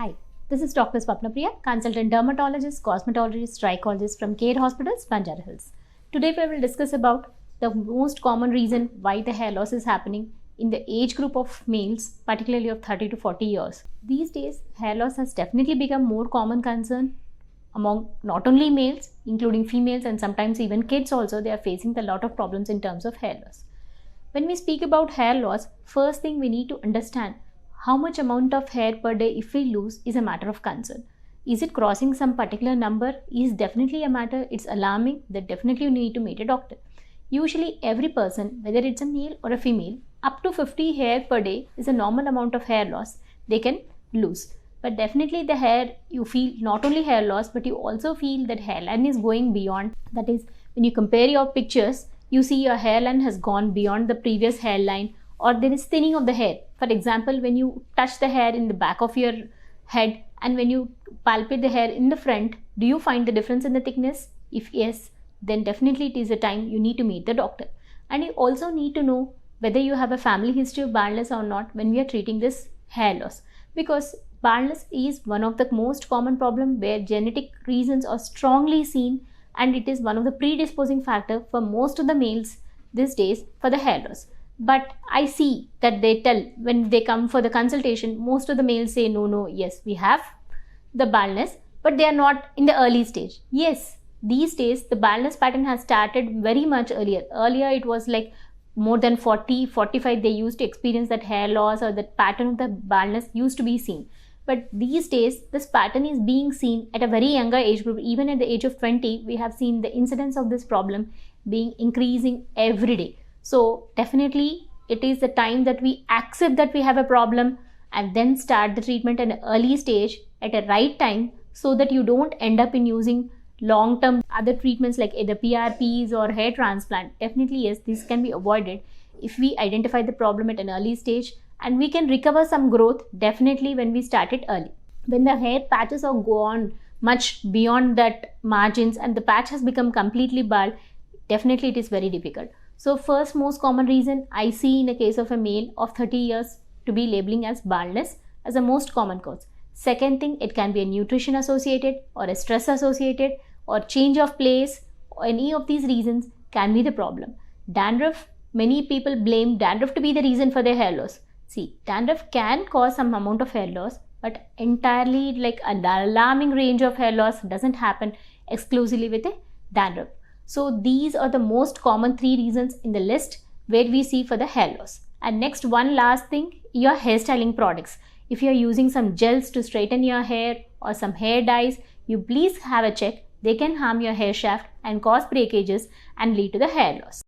Hi, this is Dr. Swapna Priya, consultant dermatologist, cosmetologist, trichologist from Care Hospitals, Banjara Hills. Today we will discuss about the most common reason why the hair loss is happening in the age group of males, particularly of 30 to 40 years. These days, hair loss has definitely become more common concern among not only males, including females and sometimes even kids also. They are facing a lot of problems in terms of hair loss. When we speak about hair loss, first thing we need to understand how much amount of hair per day if we lose is a matter of concern. Is it crossing some particular number? Is definitely a matter, it's alarming, that definitely you need to meet a doctor. Usually every person, whether it's a male or a female, up to 50 hair per day is a normal amount of hair loss they can lose. But definitely the hair, you feel not only hair loss, but you also feel that hairline is going beyond. That is, when you compare your pictures, you see your hairline has gone beyond the previous hairline, or there is thinning of the hair. For example, when you touch the hair in the back of your head and when you palpate the hair in the front, do you find the difference in the thickness? If yes, then definitely it is a time you need to meet the doctor. And you also need to know whether you have a family history of baldness or not when we are treating this hair loss. Because baldness is one of the most common problem where genetic reasons are strongly seen, and it is one of the predisposing factor for most of the males these days for the hair loss. But I see that they tell when they come for the consultation, most of the males say no, yes, we have the baldness, but they are not in the early stage. Yes, these days the baldness pattern has started very much earlier. Earlier it was like more than 40, 45 they used to experience that hair loss, or that pattern of the baldness used to be seen. But these days this pattern is being seen at a very younger age group. Even at the age of 20, we have seen the incidence of this problem being increasing every day. So definitely it is the time that we accept that we have a problem and then start the treatment at an early stage at a right time, so that you don't end up in using long-term other treatments like either PRPs or hair transplant. Definitely yes, this can be avoided if we identify the problem at an early stage, and we can recover some growth definitely when we start it early. When the hair patches are gone much beyond that margins and the patch has become completely bald, definitely it is very difficult. So first most common reason I see in a case of a male of 30 years to be labeling as baldness as a most common cause. Second thing, it can be a nutrition associated or a stress associated or change of place, or any of these reasons can be the problem. Dandruff, many people blame dandruff to be the reason for their hair loss. See, dandruff can cause some amount of hair loss, but entirely like an alarming range of hair loss doesn't happen exclusively with a dandruff. So these are the most common 3 reasons in the list where we see for the hair loss. And next, one last thing, your hairstyling products. If you are using some gels to straighten your hair or some hair dyes, you please have a check. They can harm your hair shaft and cause breakages and lead to the hair loss.